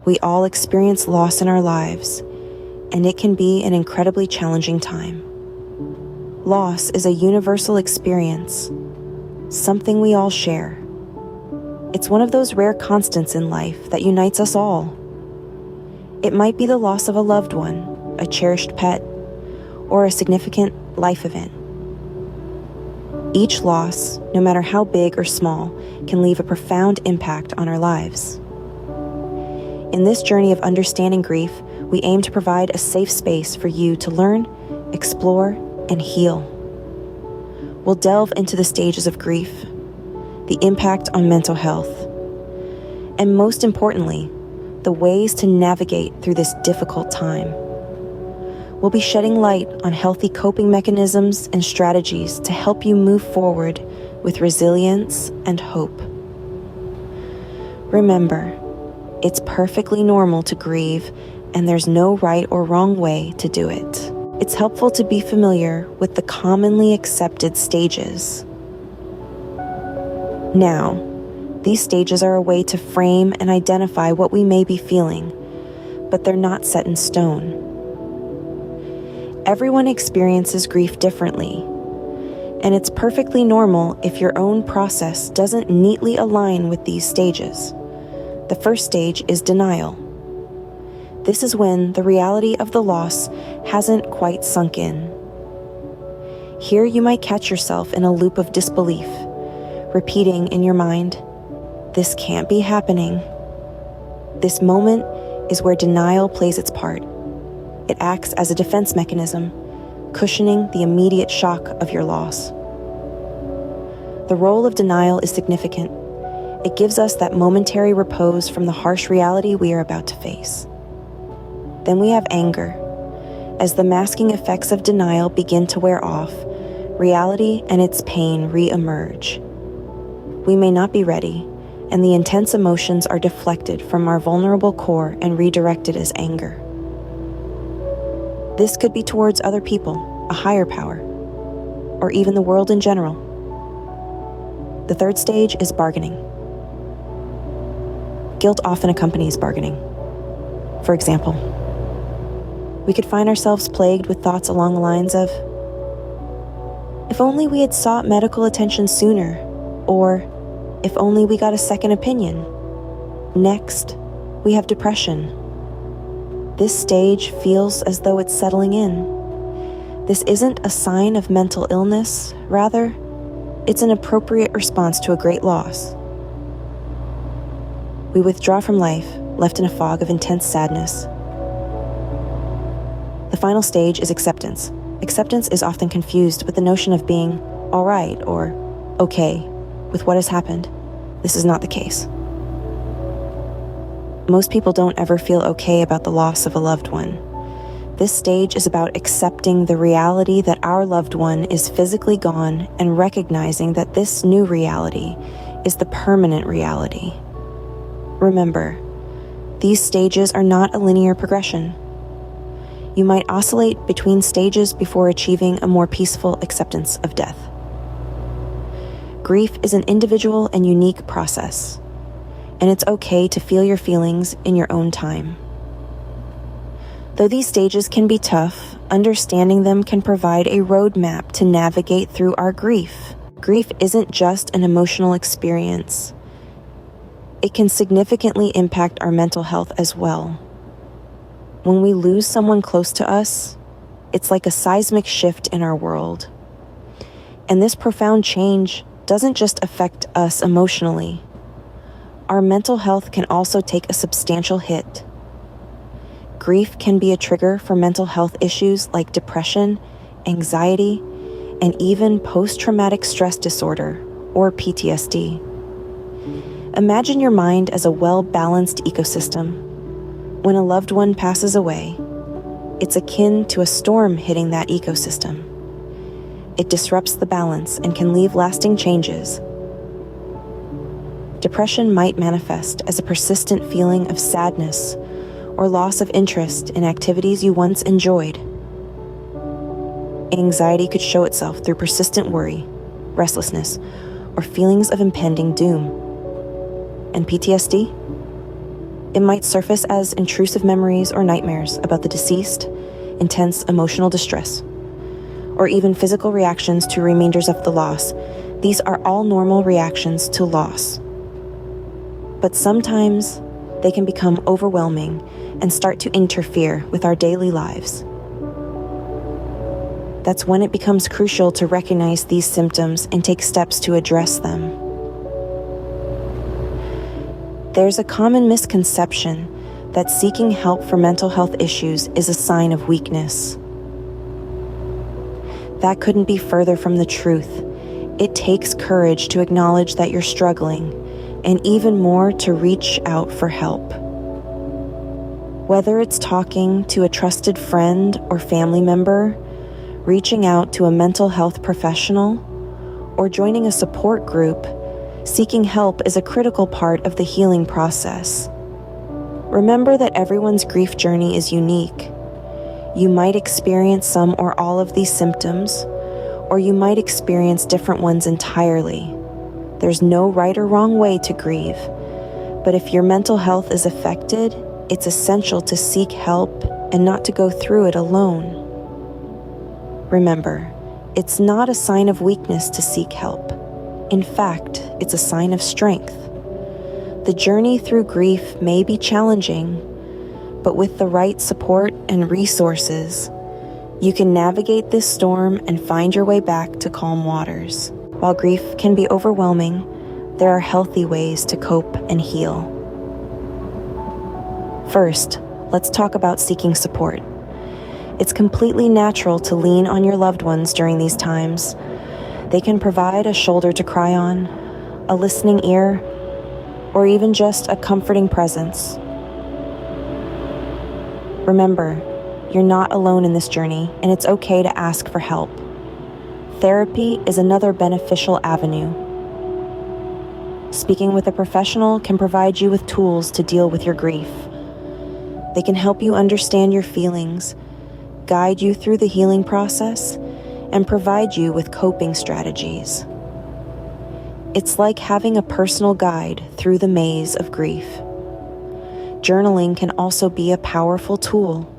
We all experience loss in our lives, and it can be an incredibly challenging time. Loss is a universal experience, something we all share. It's one of those rare constants in life that unites us all. It might be the loss of a loved one, a cherished pet, or a significant life event. Each loss, no matter how big or small, can leave a profound impact on our lives. In this journey of understanding grief, we aim to provide a safe space for you to learn, explore, and heal. We'll delve into the stages of grief, the impact on mental health, and most importantly, the ways to navigate through this difficult time. We'll be shedding light on healthy coping mechanisms and strategies to help you move forward with resilience and hope. Remember, it's perfectly normal to grieve, and there's no right or wrong way to do it. It's helpful to be familiar with the commonly accepted stages. Now, these stages are a way to frame and identify what we may be feeling, but they're not set in stone. Everyone experiences grief differently, and it's perfectly normal if your own process doesn't neatly align with these stages. The first stage is denial. This is when the reality of the loss hasn't quite sunk in. Here you might catch yourself in a loop of disbelief, repeating in your mind, "This can't be happening." This moment is where denial plays its part. It acts as a defense mechanism, cushioning the immediate shock of your loss. The role of denial is significant. It gives us that momentary repose from the harsh reality we are about to face. Then we have anger. As the masking effects of denial begin to wear off, reality and its pain re-emerge. We may not be ready, and the intense emotions are deflected from our vulnerable core and redirected as anger. This could be towards other people, a higher power, or even the world in general. The third stage is bargaining. Guilt often accompanies bargaining. For example, we could find ourselves plagued with thoughts along the lines of, "If only we had sought medical attention sooner," or "If only we got a second opinion." Next, we have depression. This stage feels as though it's settling in. This isn't a sign of mental illness, rather, it's an appropriate response to a great loss. We withdraw from life, left in a fog of intense sadness. The final stage is acceptance. Acceptance is often confused with the notion of being all right or okay with what has happened. This is not the case. Most people don't ever feel okay about the loss of a loved one. This stage is about accepting the reality that our loved one is physically gone and recognizing that this new reality is the permanent reality. Remember, these stages are not a linear progression. You might oscillate between stages before achieving a more peaceful acceptance of death. Grief is an individual and unique process, and it's okay to feel your feelings in your own time. Though these stages can be tough, understanding them can provide a roadmap to navigate through our grief. Grief isn't just an emotional experience. It can significantly impact our mental health as well. When we lose someone close to us, it's like a seismic shift in our world. And this profound change doesn't just affect us emotionally. Our mental health can also take a substantial hit. Grief can be a trigger for mental health issues like depression, anxiety, and even post-traumatic stress disorder, or PTSD. Imagine your mind as a well-balanced ecosystem. When a loved one passes away, it's akin to a storm hitting that ecosystem. It disrupts the balance and can leave lasting changes. Depression might manifest as a persistent feeling of sadness or loss of interest in activities you once enjoyed. Anxiety could show itself through persistent worry, restlessness, or feelings of impending doom. And PTSD? It might surface as intrusive memories or nightmares about the deceased, intense emotional distress, or even physical reactions to reminders of the loss. These are all normal reactions to loss. But sometimes they can become overwhelming and start to interfere with our daily lives. That's when it becomes crucial to recognize these symptoms and take steps to address them. There's a common misconception that seeking help for mental health issues is a sign of weakness. That couldn't be further from the truth. It takes courage to acknowledge that you're struggling, and even more to reach out for help. Whether it's talking to a trusted friend or family member, reaching out to a mental health professional, or joining a support group, seeking help is a critical part of the healing process. Remember that everyone's grief journey is unique. You might experience some or all of these symptoms, or you might experience different ones entirely. There's no right or wrong way to grieve, but if your mental health is affected, it's essential to seek help and not to go through it alone. Remember, it's not a sign of weakness to seek help. In fact, it's a sign of strength. The journey through grief may be challenging, but with the right support and resources, you can navigate this storm and find your way back to calm waters. While grief can be overwhelming, there are healthy ways to cope and heal. First, let's talk about seeking support. It's completely natural to lean on your loved ones during these times. They can provide a shoulder to cry on, a listening ear, or even just a comforting presence. Remember, you're not alone in this journey, and it's okay to ask for help. Therapy is another beneficial avenue. Speaking with a professional can provide you with tools to deal with your grief. They can help you understand your feelings, guide you through the healing process, and provide you with coping strategies. It's like having a personal guide through the maze of grief. Journaling can also be a powerful tool.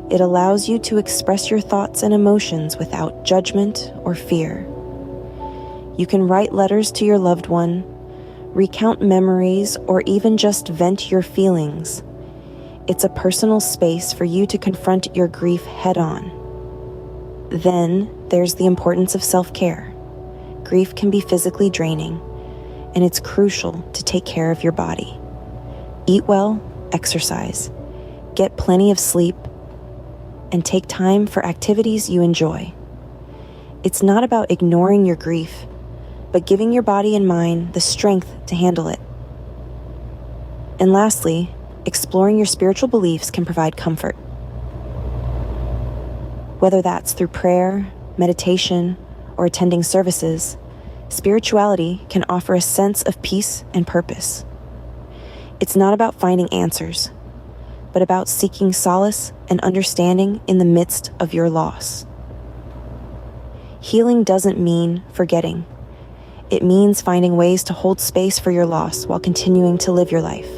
It allows you to express your thoughts and emotions without judgment or fear. You can write letters to your loved one, recount memories, or even just vent your feelings. It's a personal space for you to confront your grief head-on. Then there's the importance of self-care. Grief can be physically draining, and it's crucial to take care of your body. Eat well, exercise, get plenty of sleep, and take time for activities you enjoy. It's not about ignoring your grief, but giving your body and mind the strength to handle it. And lastly, exploring your spiritual beliefs can provide comfort. Whether that's through prayer, meditation, or attending services, spirituality can offer a sense of peace and purpose. It's not about finding answers, but about seeking solace and understanding in the midst of your loss. Healing doesn't mean forgetting. It means finding ways to hold space for your loss while continuing to live your life.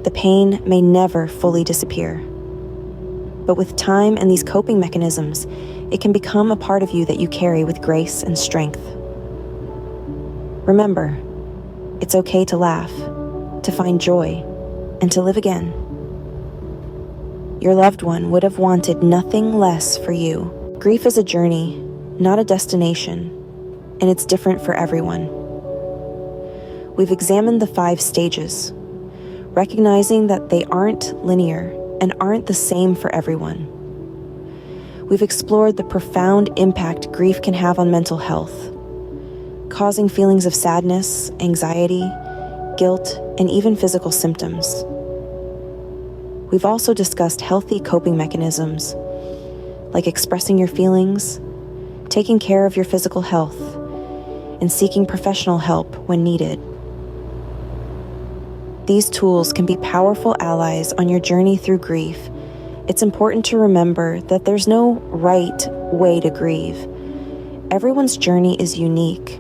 The pain may never fully disappear, but with time and these coping mechanisms, it can become a part of you that you carry with grace and strength. Remember, it's okay to laugh, to find joy, and to live again. Your loved one would have wanted nothing less for you. Grief is a journey, not a destination, and it's different for everyone. We've examined the 5 stages, recognizing that they aren't linear and aren't the same for everyone. We've explored the profound impact grief can have on mental health, causing feelings of sadness, anxiety, guilt, and even physical symptoms. We've also discussed healthy coping mechanisms, like expressing your feelings, taking care of your physical health, and seeking professional help when needed. These tools can be powerful allies on your journey through grief. It's important to remember that there's no right way to grieve. Everyone's journey is unique,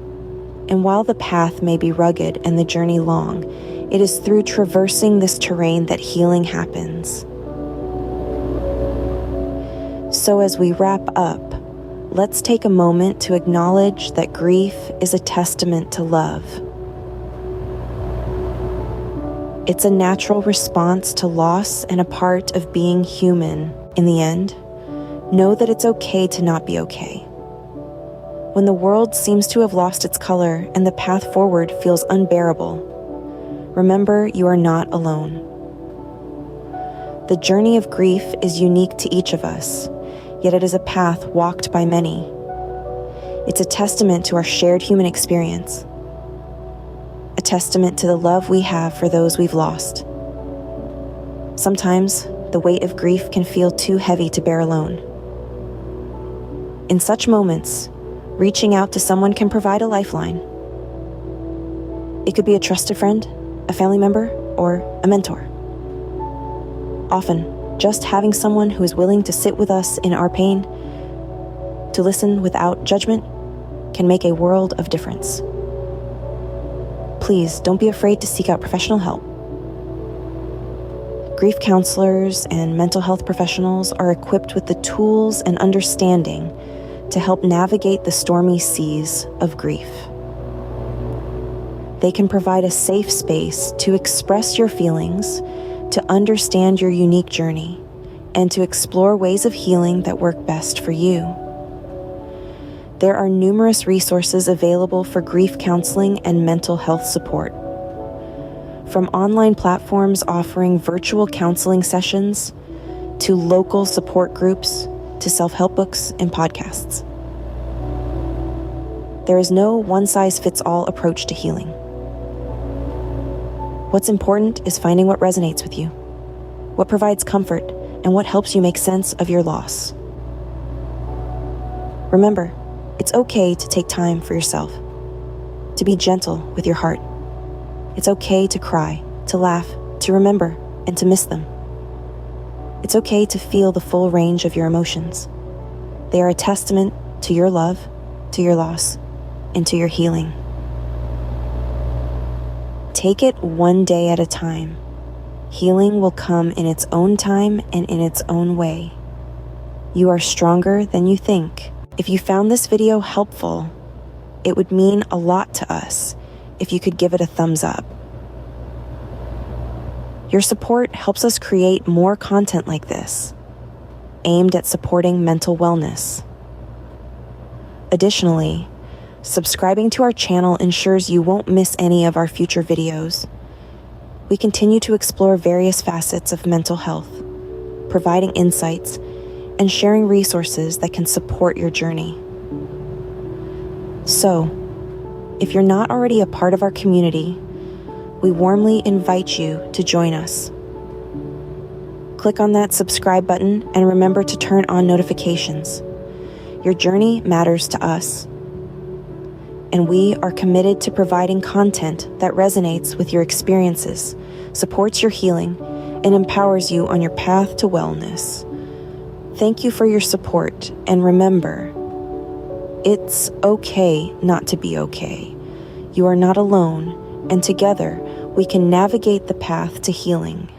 And while the path may be rugged and the journey long, it is through traversing this terrain that healing happens. So as we wrap up, let's take a moment to acknowledge that grief is a testament to love. It's a natural response to loss and a part of being human. In the end, know that it's okay to not be okay. When the world seems to have lost its color and the path forward feels unbearable, remember you are not alone. The journey of grief is unique to each of us, yet it is a path walked by many. It's a testament to our shared human experience, a testament to the love we have for those we've lost. Sometimes, the weight of grief can feel too heavy to bear alone. In such moments, reaching out to someone can provide a lifeline. It could be a trusted friend, a family member, or a mentor. Often, just having someone who is willing to sit with us in our pain, to listen without judgment, can make a world of difference. Please don't be afraid to seek out professional help. Grief counselors and mental health professionals are equipped with the tools and understanding to help navigate the stormy seas of grief. They can provide a safe space to express your feelings, to understand your unique journey, and to explore ways of healing that work best for you. There are numerous resources available for grief counseling and mental health support. From online platforms offering virtual counseling sessions, to local support groups, to self-help books and podcasts. There is no one-size-fits-all approach to healing. What's important is finding what resonates with you, what provides comfort, and what helps you make sense of your loss. Remember, it's okay to take time for yourself, to be gentle with your heart. It's okay to cry, to laugh, to remember, and to miss them. It's okay to feel the full range of your emotions. They are a testament to your love, to your loss, and to your healing. Take it one day at a time. Healing will come in its own time and in its own way. You are stronger than you think. If you found this video helpful, it would mean a lot to us if you could give it a thumbs up. Your support helps us create more content like this, aimed at supporting mental wellness. Additionally, subscribing to our channel ensures you won't miss any of our future videos. We continue to explore various facets of mental health, providing insights and sharing resources that can support your journey. So, if you're not already a part of our community, we warmly invite you to join us. Click on that subscribe button and remember to turn on notifications. Your journey matters to us, and we are committed to providing content that resonates with your experiences, supports your healing, and empowers you on your path to wellness. Thank you for your support, and remember, it's okay not to be okay. You are not alone, and together we can navigate the path to healing.